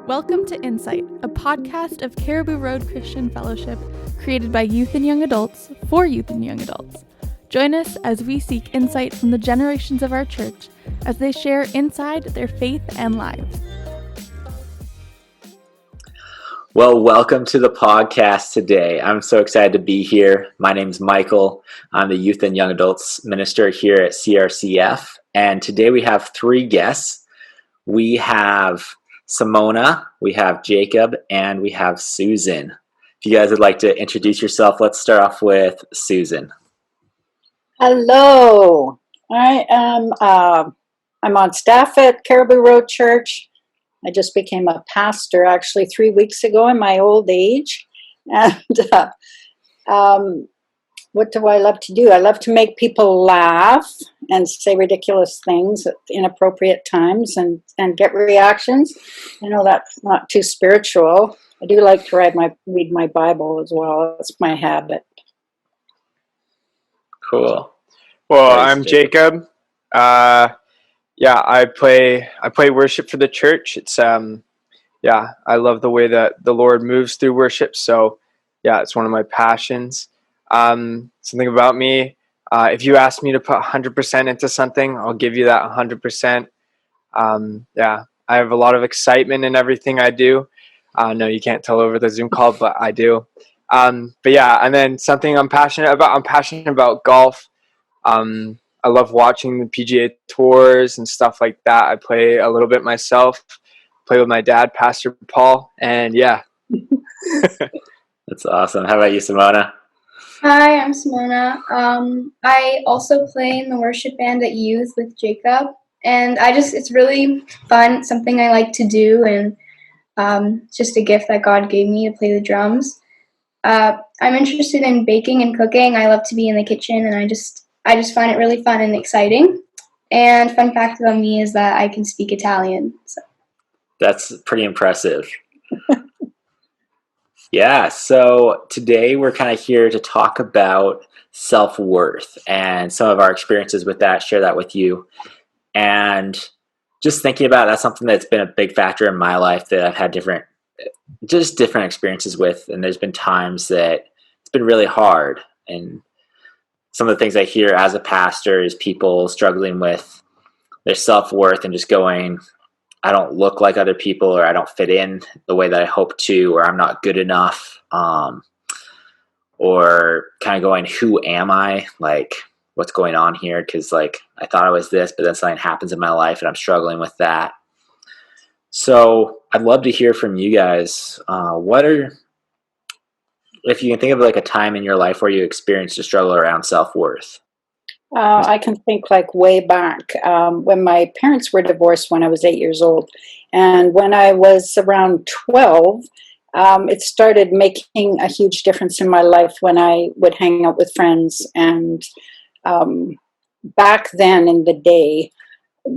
Welcome to Insight, a podcast of Caribou Road Christian Fellowship created by youth and young adults for youth and young adults. Join us as we seek insight from the generations of our church as they share inside their faith and lives. Well, welcome to the podcast today. I'm so excited to be here. My name's Michael. I'm the Youth and Young Adults Minister here at CRCF. And today we have three guests. We have Simona, we have Jacob, and we have Susan. If you guys would like to introduce yourself, let's start off with Susan. Hello. I'm on staff at Caribou Road Church. I just became a pastor actually 3 weeks ago in my old age. And what do I love to do? I love to make people laugh and say ridiculous things at inappropriate times and get reactions. I know that's not too spiritual. I do like to read my Bible as well. It's my habit. Cool. Well, I'm Jacob. I play worship for the church. It's I love the way that the Lord moves through worship. So it's one of my passions. Something about me, if you ask me to put 100% into something, I'll give you that 100%. I have a lot of excitement in everything I do. No, you can't tell over the Zoom call, but I do. And then something I'm passionate about golf. I love watching the PGA tours and stuff like that. I play a little bit myself, play with my dad, Pastor Paul, and yeah. That's awesome. How about you, Simona? Hi, I'm Simona. I also play in the worship band at youth with Jacob, and it's really fun, something I like to do, and just a gift that God gave me to play the drums. I'm interested in baking and cooking. I love to be in the kitchen, and I just find it really fun and exciting. And fun fact about me is that I can speak Italian. So. That's pretty impressive. Yeah, so today we're kind of here to talk about self-worth and some of our experiences with that, share that with you. And just thinking about that's something that's been a big factor in my life that I've had different experiences with. And there's been times that it's been really hard. And some of the things I hear as a pastor is people struggling with their self-worth and just going, I don't look like other people, or I don't fit in the way that I hope to, or I'm not good enough, or kind of going, who am I? Like, what's going on here? Because I thought I was this, but then something happens in my life and I'm struggling with that. So I'd love to hear from you guys. If you can think of a time in your life where you experienced a struggle around self-worth. I can think way back when my parents were divorced when I was 8 years old. And when I was around 12, it started making a huge difference in my life when I would hang out with friends. And back then in the day,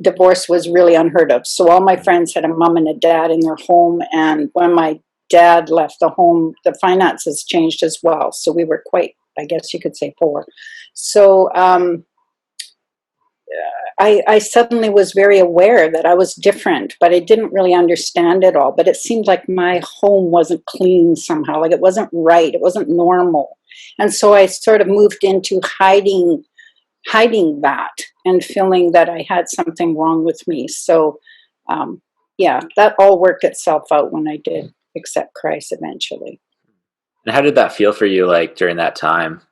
divorce was really unheard of. So all my friends had a mom and a dad in their home. And when my dad left the home, the finances changed as well. So we were quite, I guess you could say, poor. So I suddenly was very aware that I was different, but I didn't really understand it all. But it seemed like my home wasn't clean somehow, it wasn't right, it wasn't normal. And so I sort of moved into hiding that and feeling that I had something wrong with me. So that all worked itself out when I did accept Christ eventually. And how did that feel for you during that time?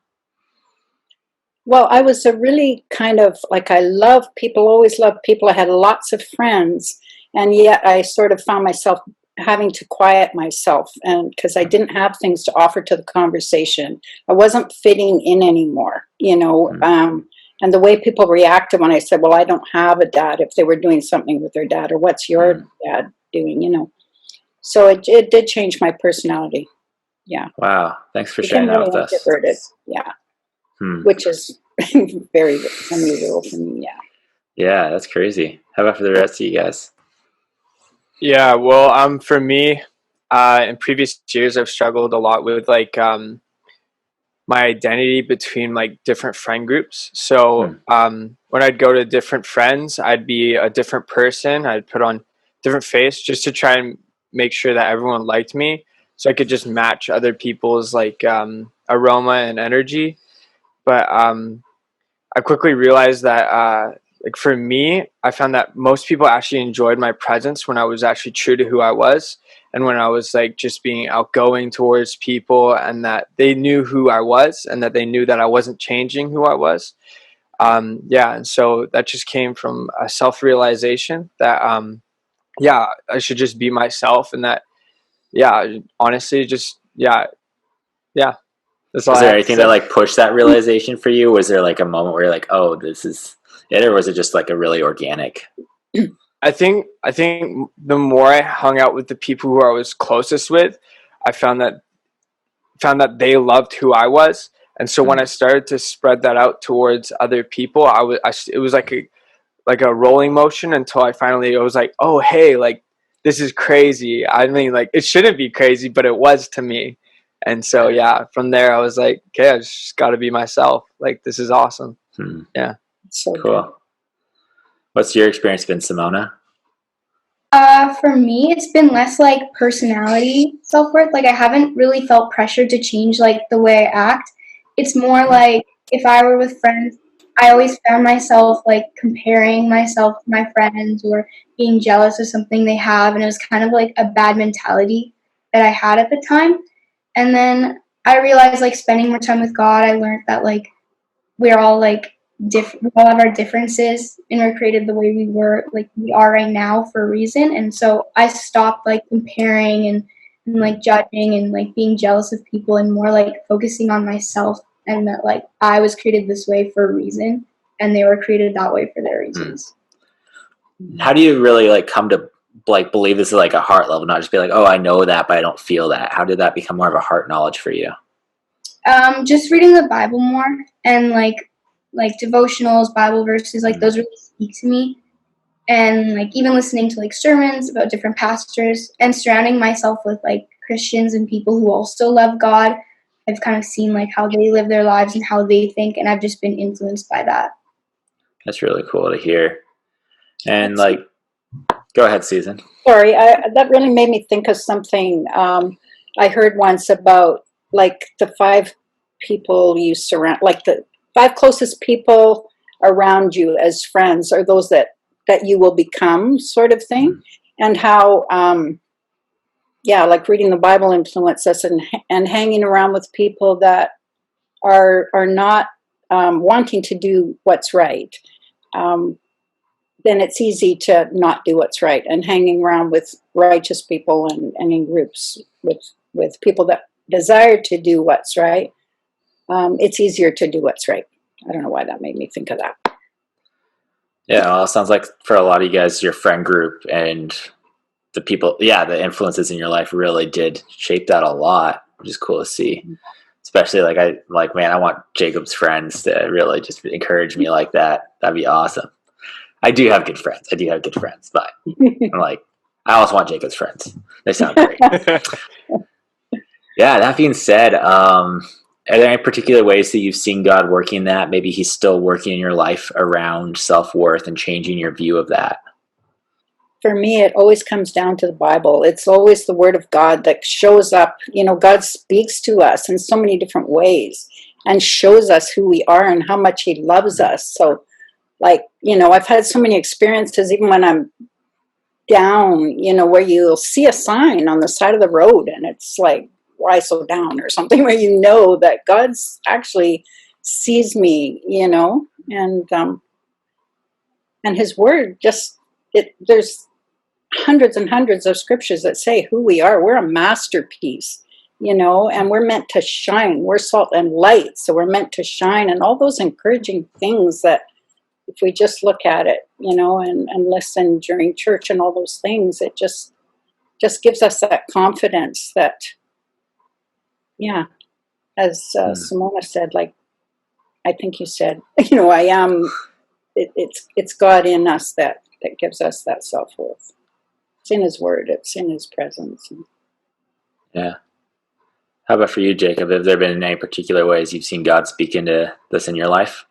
Well, I was a really kind of I love people, always loved people. I had lots of friends, and yet I sort of found myself having to quiet myself, and because I didn't have things to offer to the conversation. I wasn't fitting in anymore, and the way people reacted when I said, well, I don't have a dad, if they were doing something with their dad, or what's your dad doing, So it did change my personality. Yeah. Wow. Thanks for sharing that really with us. Introverted. Yeah. Which is very unusual for me. Yeah. Yeah, that's crazy. How about for the rest of you guys? Yeah, well, for me, in previous years, I've struggled a lot with my identity between like different friend groups. So when I'd go to different friends, I'd be a different person. I'd put on different face just to try and make sure that everyone liked me, so I could just match other people's like aroma and energy. But I quickly realized that like for me, I found that most people actually enjoyed my presence when I was actually true to who I was, and when I was like just being outgoing towards people, and that they knew who I was, and that they knew that I wasn't changing who I was. Yeah, and so that just came from a self-realization that yeah, I should just be myself, and that yeah, honestly, just yeah. That's all Was I there have to anything that say. like pushed that realization for you? Was there like a moment where you're like, oh, this is it, or was it just like a really organic? I think the more I hung out with the people who I was closest with, I found that they loved who I was, and so when I started to spread that out towards other people, it was like a rolling motion until I was like, oh hey, like this is crazy. I mean, like it shouldn't be crazy, but it was to me. And so yeah, from there I was like, okay, I just got to be myself. Like this is awesome. Yeah. So good. Cool. What's your experience been, Simona? For me, it's been less like personality self-worth. Like I haven't really felt pressure to change like the way I act. It's more like if I were with friends, I always found myself like comparing myself to my friends or being jealous of something they have, and it was kind of like a bad mentality that I had at the time. And then I realized like spending more time with God, I learned that like we're all like different. We all have our differences, and we're created the way we are right now for a reason. And so I stopped like comparing and like judging and like being jealous of people, and more like focusing on myself, and that like I was created this way for a reason, and they were created that way for their reasons. How do you really like come to like believe this is like a heart level, not just be like, oh, I know that, but I don't feel that? How did that become more of a heart knowledge for you? Just reading the Bible more, and like devotionals, Bible verses, like those really speak to me. And like even listening to like sermons about different pastors, and surrounding myself with like Christians and people who also love God. I've kind of seen like how they live their lives and how they think, and I've just been influenced by that. That's really cool to hear. And like, go ahead, Susan. Sorry, that really made me think of something I heard once about like the 5 people you surround, like the 5 closest people around you as friends, are those that you will become, sort of thing, and how yeah, like reading the Bible influences us, and hanging around with people that are not wanting to do what's right. Then it's easy to not do what's right, and hanging around with righteous people, and in groups with people that desire to do what's right, it's easier to do what's right. I don't know why that made me think of that. Yeah, well, it sounds like for a lot of you guys, your friend group and the people, yeah, the influences in your life really did shape that a lot, which is cool to see. Especially like, man, I want Jacob's friends to really just encourage me like that. That'd be awesome. I do have good friends, but I'm like, I always want Jacob's friends. They sound great. Yeah, that being said, are there any particular ways that you've seen God working that? Maybe he's still working in your life around self-worth and changing your view of that? For me, it always comes down to the Bible. It's always the Word of God that shows up. You know, God speaks to us in so many different ways and shows us who we are and how much he loves us. So, like, you know, I've had so many experiences, even when I'm down, you know, where you'll see a sign on the side of the road and it's like, why so down, or something, where you know that God's actually sees me, you know, and his word just, there's hundreds and hundreds of scriptures that say who we are. We're a masterpiece, you know, and we're meant to shine. We're salt and light, so we're meant to shine, and all those encouraging things that if we just look at it, you know, and listen during church and all those things, it just gives us that confidence that, yeah, as Simona said, like I think you said, you know, I am. It's God in us that gives us that self-worth. It's in his word. It's in his presence. Yeah. How about for you, Jacob? Have there been any particular ways you've seen God speak into this in your life?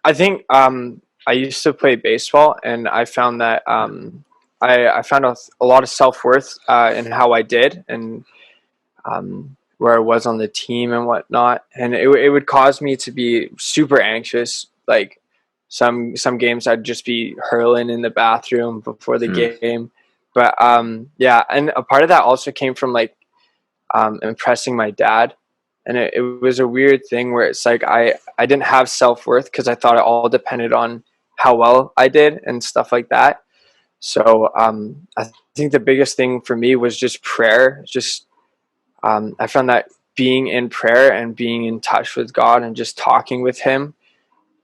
I think I used to play baseball, and I found that I found a lot of self-worth in how I did, and where I was on the team and whatnot. And it would cause me to be super anxious. Like some games I'd just be hurling in the bathroom before the game. But yeah, and a part of that also came from like impressing my dad. And it was a weird thing where it's like I didn't have self-worth because I thought it all depended on how well I did and stuff like that. So I think the biggest thing for me was just prayer. Just I found that being in prayer and being in touch with God and just talking with him,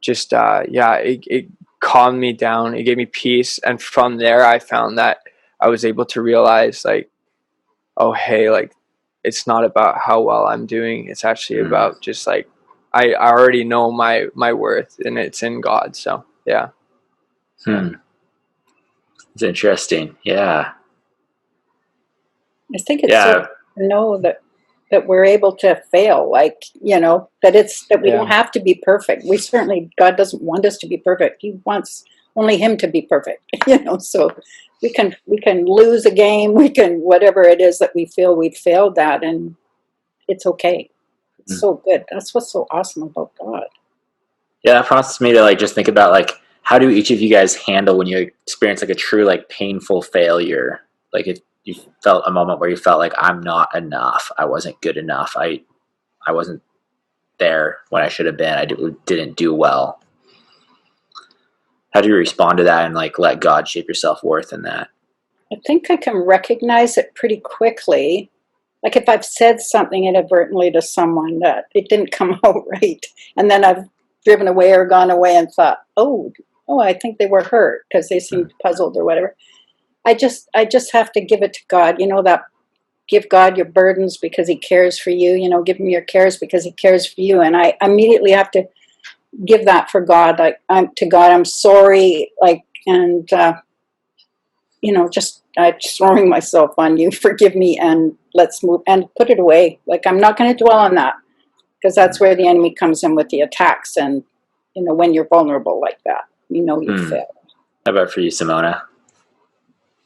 just it calmed me down. It gave me peace. And from there, I found that I was able to realize like, oh, hey, like, it's not about how well I'm doing. It's actually about just like, I already know my worth, and it's in God. So, yeah. It's interesting. Yeah. I think it's so to know that we're able to fail, like, that we don't have to be perfect. We certainly, God doesn't want us to be perfect. He wants only him to be perfect, so we can lose a game, we can, whatever it is that we feel we've failed at, and it's okay. It's so good. That's what's so awesome about God. Yeah, that prompts me to like just think about like, how do each of you guys handle when you experience like a true like painful failure? Like if you felt a moment where you felt like I'm not enough, I wasn't good enough, I wasn't there when I should have been, I didn't do well. How do you respond to that and like let God shape your self-worth in that? I think I can recognize it pretty quickly. Like if I've said something inadvertently to someone that it didn't come out right, and then I've driven away or gone away and thought, oh, I think they were hurt because they seemed puzzled or whatever. I just have to give it to God. That give God your burdens because he cares for you. Give him your cares because he cares for you. And I immediately have to give that for God. Like to God, I'm sorry. Like, and just throwing myself on you. Forgive me, and let's move and put it away. Like I'm not going to dwell on that, because that's where the enemy comes in with the attacks. And when you're vulnerable like that, you fail. How about for you, Simona?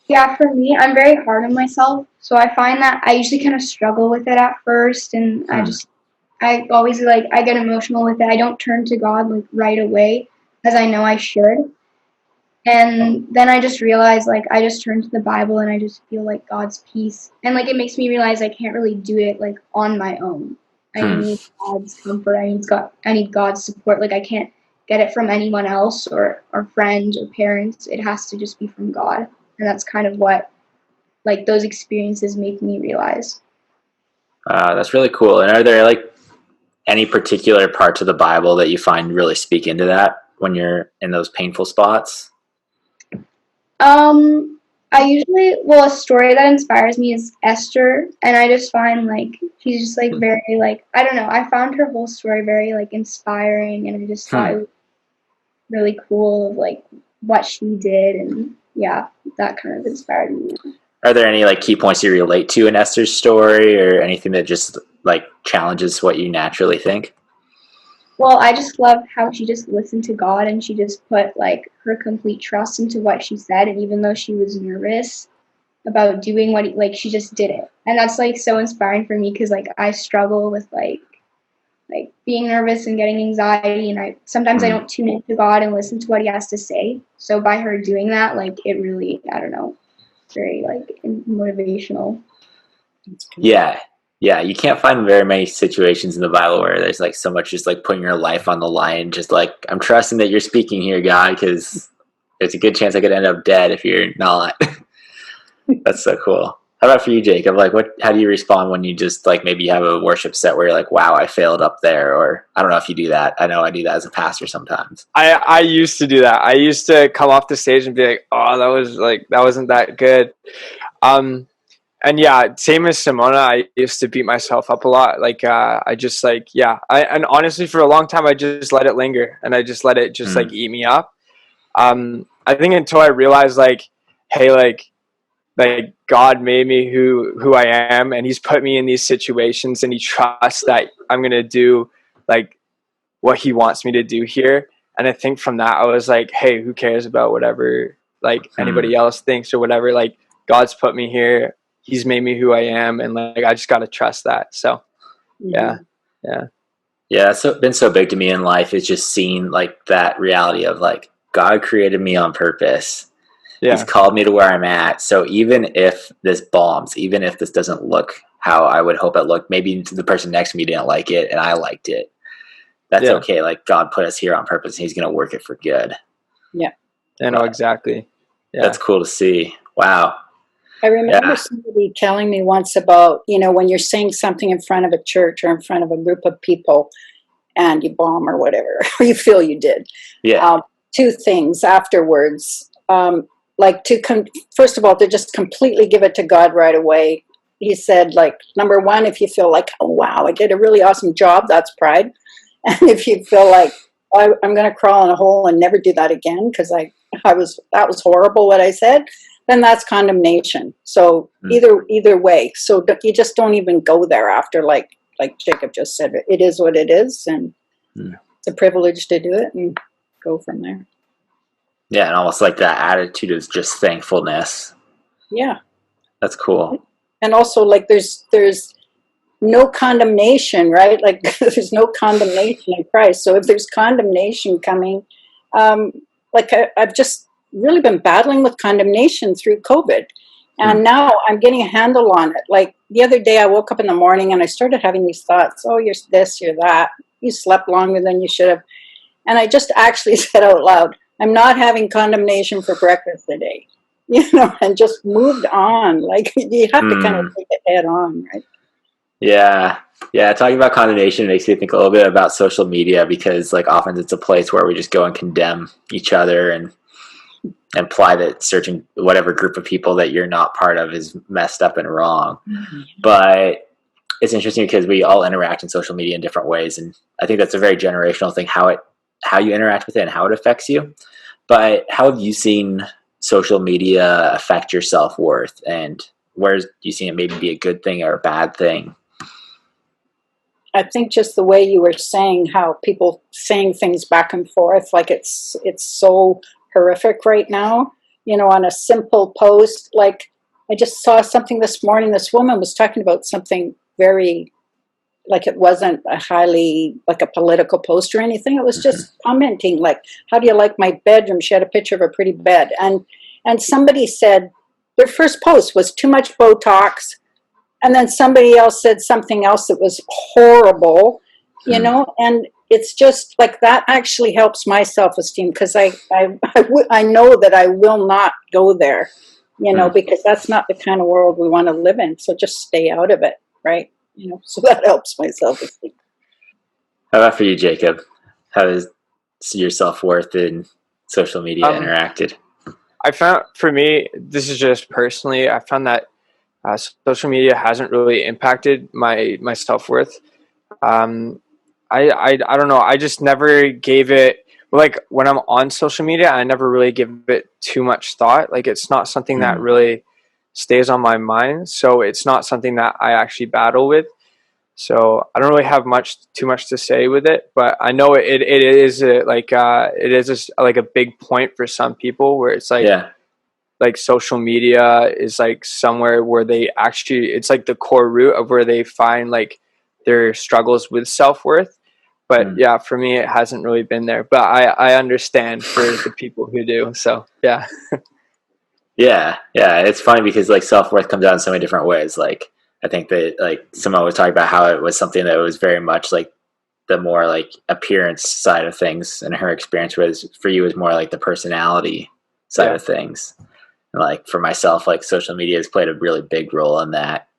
Yeah, for me, I'm very hard on myself. So I find that I usually kind of struggle with it at first. And I always I get emotional with it. I don't turn to God like right away, because I know I should. And then I just realize I just turn to the Bible and I just feel like God's peace. And it makes me realize I can't really do it on my own. I need God's comfort. I need God's support. I can't get it from anyone else or friends or parents. It has to just be from God. And that's kind of what those experiences make me realize. That's really cool. And are there any particular parts of the Bible that you find really speak into that when you're in those painful spots? I usually, a story that inspires me is Esther, and I just find she's just very I don't know, I found her whole story very inspiring, and I just thought it was really cool of what she did, and yeah, that kind of inspired me. Are there any key points you relate to in Esther's story, or anything that just challenges what you naturally think? Well, I just love how she just listened to God, and she just put her complete trust into what she said, and even though she was nervous about doing what she just did it. And that's so inspiring for me, because I struggle with being nervous and getting anxiety, and sometimes I don't tune into God and listen to what he has to say. So by her doing that, it really, I don't know, very motivational. Yeah, you can't find very many situations in the Bible where there's so much just putting your life on the line. Just I'm trusting that you're speaking here, God, because there's a good chance I could end up dead if you're not. That's so cool. How about for you, Jacob? How do you respond when you just maybe you have a worship set where you're wow, I failed up there? Or I don't know if you do that. I know I do that as a pastor sometimes. I used to do that. I used to come off the stage and be oh, that wasn't that good. And yeah, same as Simona, I used to beat myself up a lot. I just and honestly, for a long time, I just let it linger, and I just let it just eat me up. I think until I realized hey, like God made me who I am, and he's put me in these situations, and he trusts that I'm going to do like what he wants me to do here. And I think from that, I was like, hey, who cares about whatever like anybody else thinks or whatever? Like, God's put me here. He's made me who I am. And like, I just got to trust that. So yeah. Yeah, it's been so big to me in life, is just seeing like that reality of like God created me on purpose. He's called me to where I'm at. So even if this bombs, even if this doesn't look how I would hope it looked, maybe the person next to me didn't like it and I liked it. That's okay. Like, God put us here on purpose, and he's going to work it for good. Yeah. I know, exactly. Yeah. That's cool to see. Wow. I remember somebody telling me once about, when you're saying something in front of a church or in front of a group of people and you bomb or whatever, or you feel you did. Yeah. Two things afterwards. First of all, to just completely give it to God right away. He said, like, number one, if you feel like, oh, wow, I did a really awesome job, that's pride. And if you feel like, I'm going to crawl in a hole and never do that again because that was horrible what I said, then that's condemnation. So either way. So you just don't even go there after, like Jacob just said, it is what it is, and it's a privilege to do it and go from there. Yeah, and almost like that attitude is just thankfulness. Yeah. That's cool. And also, like, there's no condemnation, right? Like, there's no condemnation in Christ. So if there's condemnation coming, I've just really been battling with condemnation through COVID. And now I'm getting a handle on it. Like, the other day I woke up in the morning and I started having these thoughts, oh, you're this, you're that. You slept longer than you should have. And I just actually said out loud, I'm not having condemnation for breakfast today, and just moved on. Like, you have to kind of take it head on, right? Yeah. Yeah. Talking about condemnation makes me think a little bit about social media, because like often it's a place where we just go and condemn each other and imply that certain whatever group of people that you're not part of is messed up and wrong. But it's interesting because we all interact in social media in different ways. And I think that's a very generational thing, how you interact with it and how it affects you. But how have you seen social media affect your self-worth, and where do you see it maybe be a good thing or a bad thing? I think just the way you were saying, how people saying things back and forth, like it's so horrific right now, on a simple post. Like, I just saw something this morning. This woman was talking about something very, like, it wasn't a highly, like, a political post or anything. It was just commenting, like, how do you like my bedroom? She had a picture of a pretty bed. And somebody said their first post was too much Botox. And then somebody else said something else that was horrible, and it's just like that actually helps my self-esteem, because I know that I will not go there, because that's not the kind of world we want to live in. So just stay out of it, right? So that helps my self-esteem. How about for you, Jacob? How has your self-worth in social media interacted? I found, for me, this is just personally, I found that social media hasn't really impacted my self-worth. I don't know. I just never gave it, like, when I'm on social media, I never really give it too much thought. Like, it's not something that really stays on my mind. So it's not something that I actually battle with. So I don't really have too much to say with it, but I know it is like a big point for some people, where it's like, like, social media is like somewhere where they actually, it's like the core root of where they find like their struggles with self-worth. But yeah, for me, it hasn't really been there, but I understand for the people who do. So yeah. Yeah. It's funny because like self-worth comes out in so many different ways. Like, I think that like Simona was talking about how it was something that was very much like the more like appearance side of things, and her experience was, for you, was more like the personality side of things. Like, for myself, like, social media has played a really big role in that,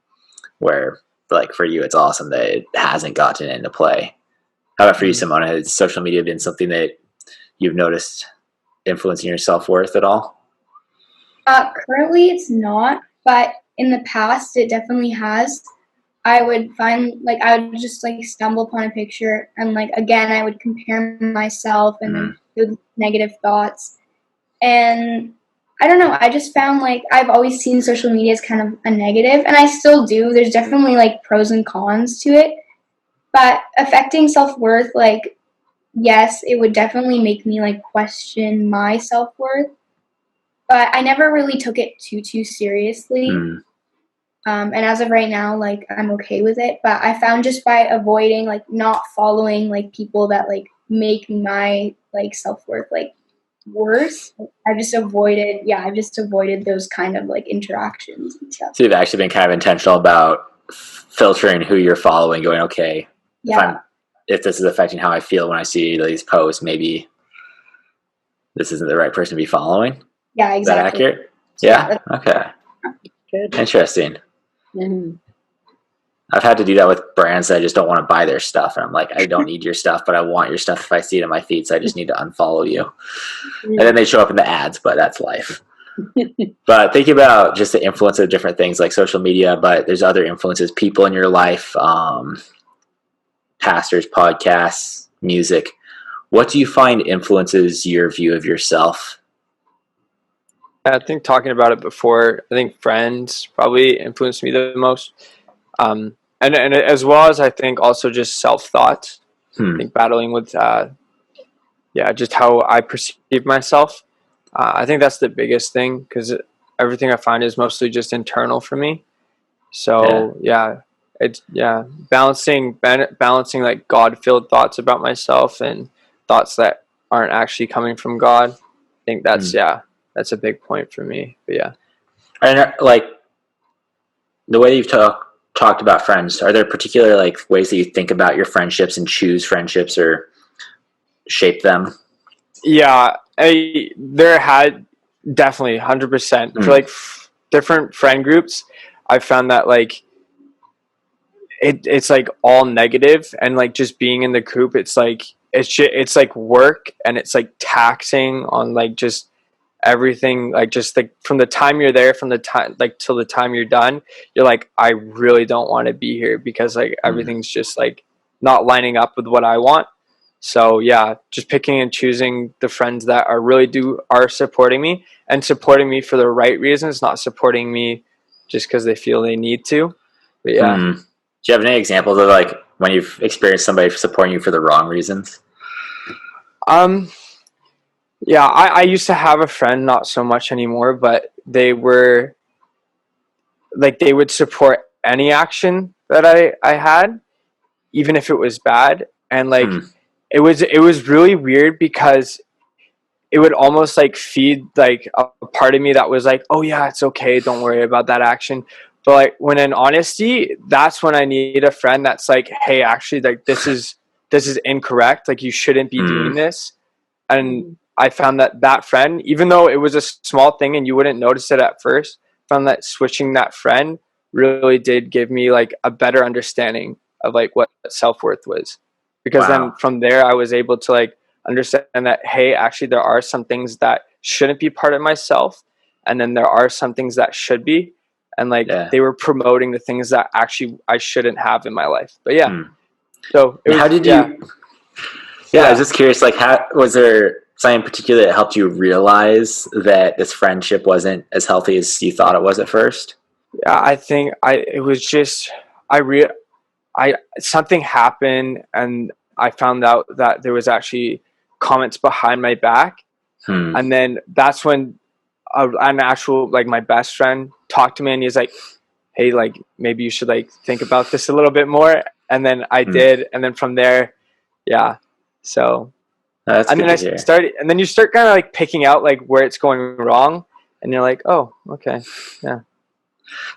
where like for you, it's awesome that it hasn't gotten into play. How about for you, Simona? Has social media been something that you've noticed influencing your self-worth at all? Currently it's not, but in the past it definitely has. I would just like stumble upon a picture, and like, again, I would compare myself and then do negative thoughts. And I don't know. I just found like I've always seen social media as kind of a negative, and I still do. There's definitely like pros and cons to it, but affecting self-worth, like, yes, it would definitely make me like question my self-worth, but I never really took it too seriously. Mm. And as of right now, like, I'm okay with it. But I found just by avoiding, like, not following like people that like make my like self-worth like worse, I've just avoided those kind of like interactions and stuff. So you've actually been kind of intentional about filtering who you're following, going, okay, Yeah. if this is affecting how I feel when I see these posts, maybe this isn't the right person to be following. Yeah, Is that exactly. accurate? Yeah. Okay. Good. Interesting. Mm-hmm. I've had to do that with brands that I just don't want to buy their stuff. And I'm like, I don't need your stuff, but I want your stuff if I see it in my feed. So I just need to unfollow you. And then they show up in the ads, but that's life. But thinking about just the influence of different things like social media, but there's other influences, people in your life, pastors, podcasts, music. What do you find influences your view of yourself? I think talking about it before, I think friends probably influenced me the most. And as well as I think also just self-thought. I think battling with, just how I perceive myself. I think that's the biggest thing because everything I find is mostly just internal for me. So balancing like God-filled thoughts about myself and thoughts that aren't actually coming from God. I think that's a big point for me. But yeah, And like the way you've talked about friends, are there particular like ways that you think about your friendships and choose friendships or shape them? Yeah, there had definitely 100% for like different friend groups. I found that like it's like all negative, and like just being in the group, it's like it's like work, and it's like taxing on like just everything, like just like from the time you're there, from the time like till the time you're done, you're like, I really don't want to be here because like everything's just like not lining up with what I want. So yeah, just picking and choosing the friends that are supporting me and supporting me for the right reasons, not supporting me just because they feel they need to. But yeah. Do you have any examples of like when you've experienced somebody supporting you for the wrong reasons? Yeah, I used to have a friend, not so much anymore, but they were like, they would support any action that I had, even if it was bad. And like, it was really weird because it would almost like feed like a part of me that was like, oh yeah, it's okay, don't worry about that action. But like, when in honesty, that's when I need a friend that's like, hey, actually, like this is incorrect, like you shouldn't be doing this. And I found that friend, even though it was a small thing and you wouldn't notice it at first, found that switching that friend really did give me like a better understanding of like what self-worth was. Because then from there I was able to like understand that, hey, actually there are some things that shouldn't be part of myself, and then there are some things that should be, and like they were promoting the things that actually I shouldn't have in my life. But yeah. So it was, how did you I was just curious, like, how was there something in particular that helped you realize that this friendship wasn't as healthy as you thought it was at first? Yeah, I think it was just something happened, and I found out that there was actually comments behind my back. And then that's when an actual, like, my best friend talked to me, and he's like, hey, like, maybe you should like think about this a little bit more. And then I did, and then from there, so that's and good then to hear. started, and then you start kind of like picking out like where it's going wrong, and you're like, oh, okay, yeah.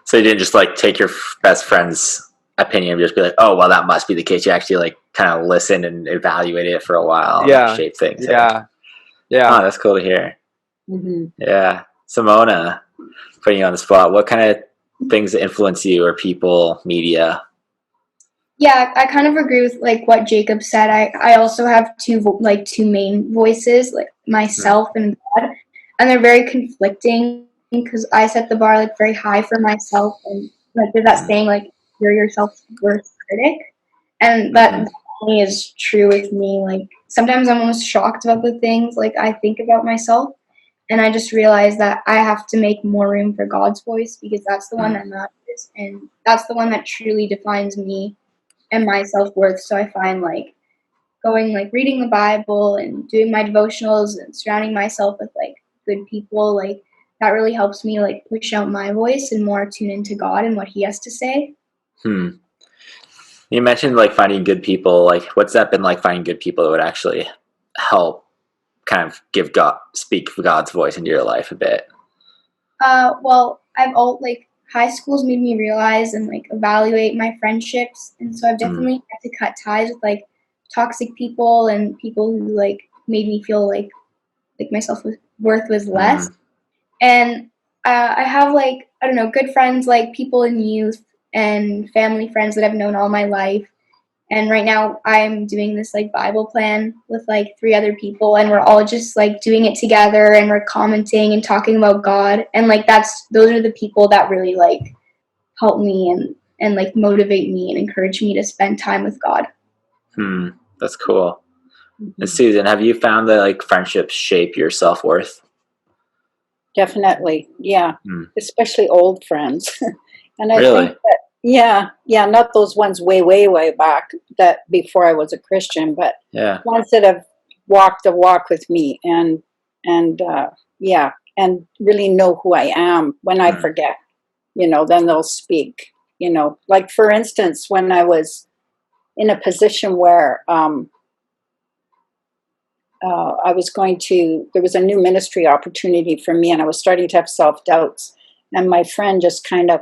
So you didn't just like take your best friend's opinion and just be like, oh, well, that must be the case. You actually like kind of listened and evaluated it for a while and like, shape things. Yeah. Oh, that's cool to hear. Yeah. Simona, putting you on the spot, what kind of things influence you, or people, media? Yeah, I kind of agree with like what Jacob said. I also have two main voices, like myself and God, and they're very conflicting because I set the bar like very high for myself, and like there's that saying like you're your self-worth critic, and that definitely is true with me. Like sometimes I'm almost shocked about the things like I think about myself, And I just realized that I have to make more room for God's voice, because that's the one that matters, and that's the one that truly defines me and my self-worth. So I find like going, like reading the Bible and doing my devotionals and surrounding myself with like good people, like that really helps me like push out my voice and more tune into God and what He has to say. You mentioned like finding good people. Like, what's that been like, finding good people that would actually help kind of speak God's voice into your life a bit? Well, like high school's made me realize and like evaluate my friendships, and so I've definitely had to cut ties with like toxic people and people who like made me feel like my self-worth was less. And I have like, I don't know, good friends, like people in youth and family friends that I've known all my life. And right now I'm doing this like Bible plan with like 3 other people, and we're all just like doing it together, and we're commenting and talking about God. And like those are the people that really like help me and like motivate me and encourage me to spend time with God. That's cool. And Susan, have you found that like friendships shape your self-worth? Definitely, yeah. Especially old friends. And I Really? think that, yeah, not those ones way back, that before I was a Christian, but ones that have walked the walk with me, and really know who I am when I forget. Then they'll speak. Like for instance, when I was in a position where there was a new ministry opportunity for me, and I was starting to have self-doubts. And my friend just kind of,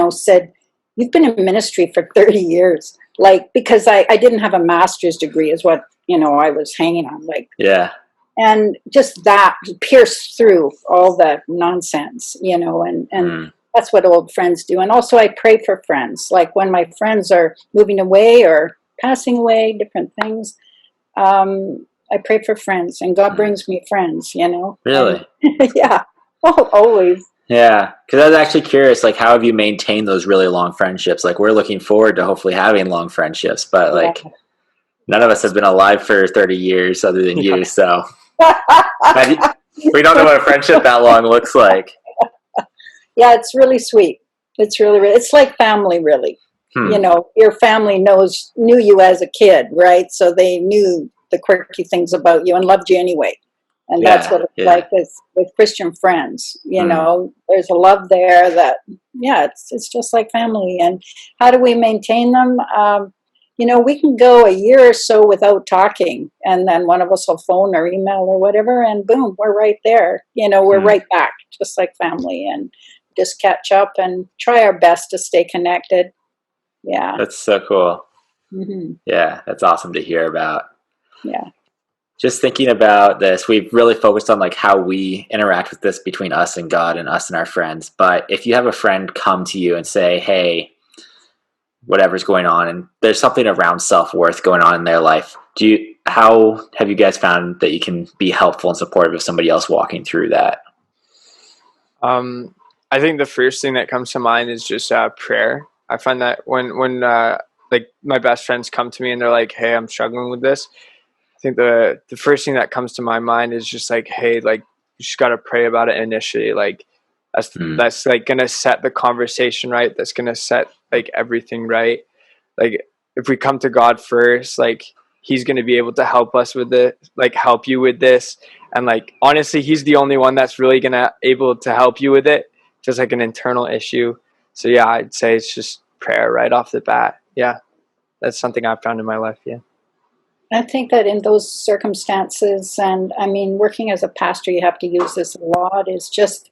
said, "You've been in ministry for 30 years. Like, because I didn't have a master's degree is what, I was hanging on. Like, and just that pierced through all the nonsense, and that's what old friends do. And also I pray for friends. Like when my friends are moving away or passing away, different things, I pray for friends, and God brings me friends, Really? And, yeah. Oh, always. Yeah, because I was actually curious, like, how have you maintained those really long friendships? Like, we're looking forward to hopefully having long friendships, but like, none of us have been alive for 30 years other than you, so we don't know what a friendship that long looks like. Yeah, it's really sweet. It's it's like family, really. Your family knew you as a kid, right? So they knew the quirky things about you and loved you anyway. And that's what it's like with Christian friends. There's a love there that, it's just like family. And how do we maintain them? We can go a year or so without talking, and then one of us will phone or email or whatever, and boom, we're right there. We're right back, just like family, and just catch up and try our best to stay connected. Yeah. That's so cool. Yeah, that's awesome to hear about. Yeah. Just thinking about this, we've really focused on like how we interact with this between us and God and us and our friends. But if you have a friend come to you and say, hey, whatever's going on, and there's something around self-worth going on in their life, how have you guys found that you can be helpful and supportive of somebody else walking through that? I think the first thing that comes to mind is just prayer. I find that when like my best friends come to me and they're like, hey, I'm struggling with this, I think the first thing that comes to my mind is just like, hey, like you just got to pray about it initially. Like that's like going to set the conversation right. That's going to set like everything right. Like if we come to God first, like He's going to be able to help us with it, like help you with this. And like, honestly, He's the only one that's really able to help you with it. Just like an internal issue. So yeah, I'd say it's just prayer right off the bat. Yeah. That's something I've found in my life. Yeah. I think that in those circumstances, and I mean, working as a pastor, you have to use this a lot, is just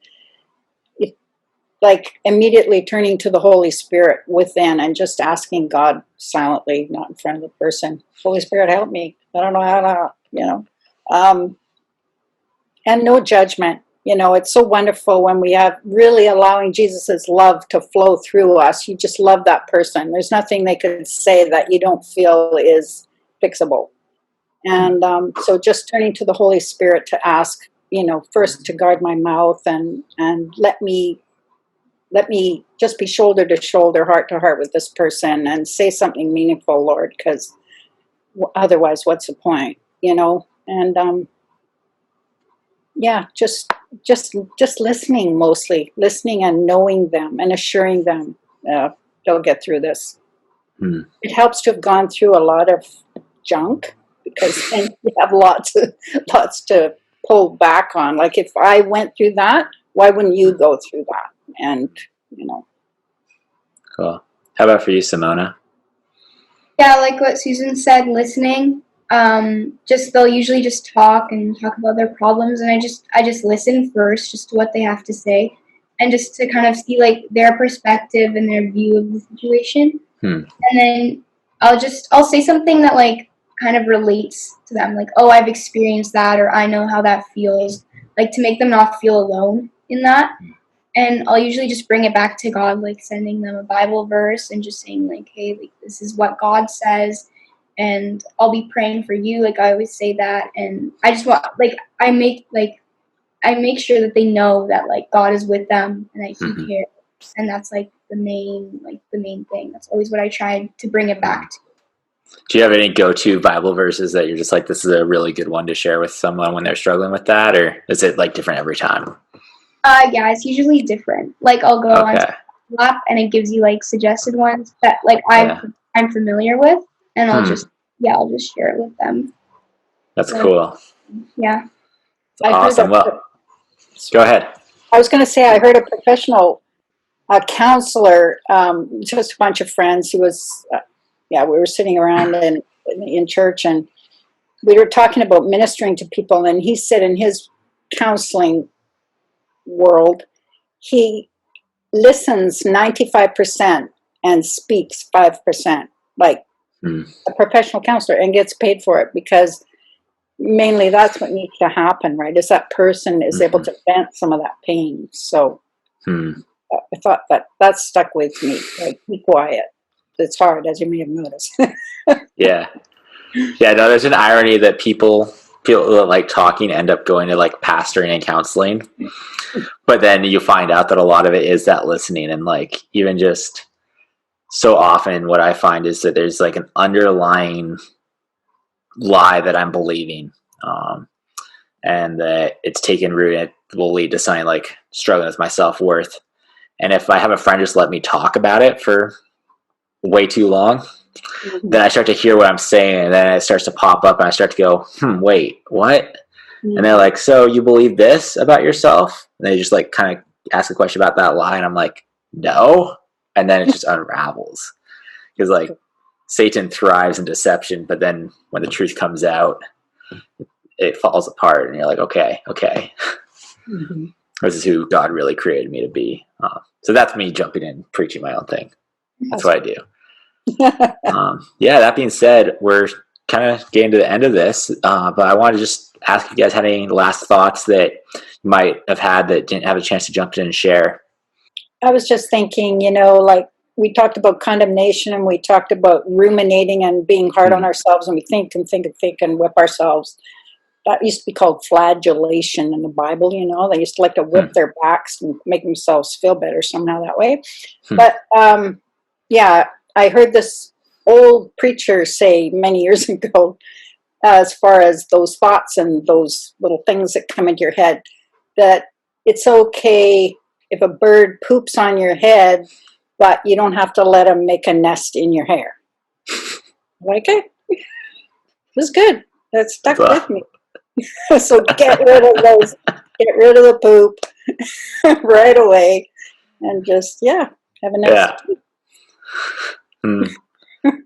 like immediately turning to the Holy Spirit within and just asking God silently, not in front of the person, Holy Spirit, help me. I don't know how to, and no judgment. It's so wonderful when we have really allowing Jesus's love to flow through us. You just love that person. There's nothing they could say that you don't feel is fixable. And so just turning to the Holy Spirit to ask, first to guard my mouth and let me just be shoulder to shoulder, heart to heart with this person and say something meaningful, Lord, because otherwise what's the point, And yeah, just listening, mostly listening and knowing them and assuring them they'll get through this. It helps to have gone through a lot of junk, because then you have lots to pull back on. Like, if I went through that, why wouldn't you go through that? And Cool. How about for you, Simona? Yeah, like what Susan said, listening. Just they'll usually just talk about their problems, and I just listen first, just to what they have to say, and just to kind of see like their perspective and their view of the situation. And then I'll say something that like kind of relates to them, like, oh, I've experienced that, or I know how that feels, like to make them not feel alone in that. And I'll usually just bring it back to God, like sending them a Bible verse and just saying like, hey, like this is what God says, and I'll be praying for you. Like I always say that, and I just want I make sure that they know that like God is with them and that He cares, and that's like the main thing. That's always what I try to bring it back to. Do you have any go-to Bible verses that you're just like, this is a really good one to share with someone when they're struggling with that, or is it like different every time? Yeah, it's usually different. Like I'll go on app and it gives you like suggested ones that like I'm familiar with, and I'll just share it with them. That's cool. Yeah. That's awesome. Well, go ahead. I was going to say, I heard a professional counselor, just a bunch of friends who was, we were sitting around in church, and we were talking about ministering to people, and he said in his counseling world, he listens 95% and speaks 5%, like a professional counselor, and gets paid for it, because mainly that's what needs to happen, right? Is that person is able to vent some of that pain. So I thought that stuck with me, like, be quiet. It's hard, as you may have noticed. Yeah, no, there's an irony that people that like talking end up going to like pastoring and counseling, but then you find out that a lot of it is that listening. And like, even just so often what I find is that there's like an underlying lie that I'm believing, and that it's taken root, and it will lead to something like struggling with my self-worth. And if I have a friend just let me talk about it for way too long, then I start to hear what I'm saying, and then it starts to pop up, and I start to go, wait, what? And they're like, so you believe this about yourself? And they just like kind of ask a question about that lie, and I'm like, no. And then it just unravels, because like Satan thrives in deception, but then when the truth comes out, it falls apart, and you're like, okay, this is who God really created me to be. So that's me jumping in, preaching my own thing. That's what I do. That being said, we're kind of getting to the end of this, but I want to just ask if you guys had any last thoughts that you might have had that didn't have a chance to jump in and share. I was just thinking, like, we talked about condemnation, and we talked about ruminating and being hard on ourselves, and we think and think and think and whip ourselves. That used to be called flagellation in the Bible. They used to like to whip their backs and make themselves feel better somehow that way. But I heard this old preacher say many years ago, as far as those thoughts and those little things that come into your head, that it's okay if a bird poops on your head, but you don't have to let him make a nest in your hair. Like, it was good. That stuck with me. So get rid of the poop right away, and just have a nice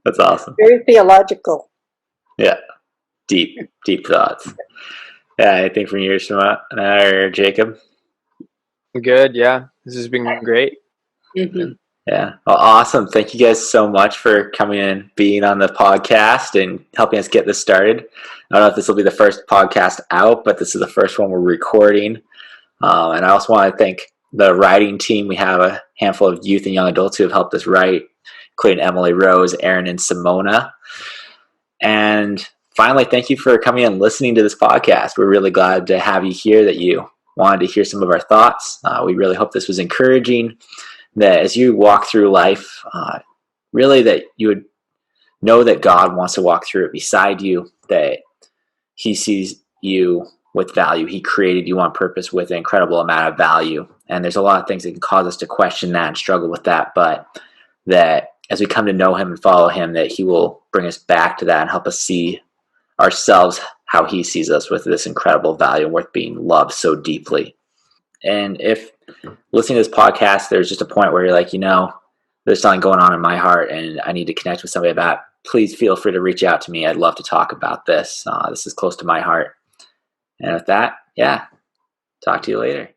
That's awesome. Very theological. Yeah, deep thoughts. Anything from you, Shema, or Jacob? Good. This has been great. Well, awesome. Thank you guys so much for coming and being on the podcast and helping us get this started. I don't know if this will be the first podcast out, but this is the first one we're recording. And I also want to thank the writing team. We have a handful of youth and young adults who have helped us write, including Emily, Rose, Aaron, and Simona. And finally, thank you for coming and listening to this podcast. We're really glad to have you here, that you wanted to hear some of our thoughts. We really hope this was encouraging, that as you walk through life, really that you would know that God wants to walk through it beside you, that He sees you with value. He created you on purpose with an incredible amount of value. And there's a lot of things that can cause us to question that and struggle with that, but that as we come to know him and follow him, that he will bring us back to that and help us see ourselves how he sees us, with this incredible value and worth being loved so deeply. And if listening to this podcast, there's just a point where you're like, there's something going on in my heart and I need to connect with somebody about it, please feel free to reach out to me. I'd love to talk about this. This is close to my heart. And with that, talk to you later.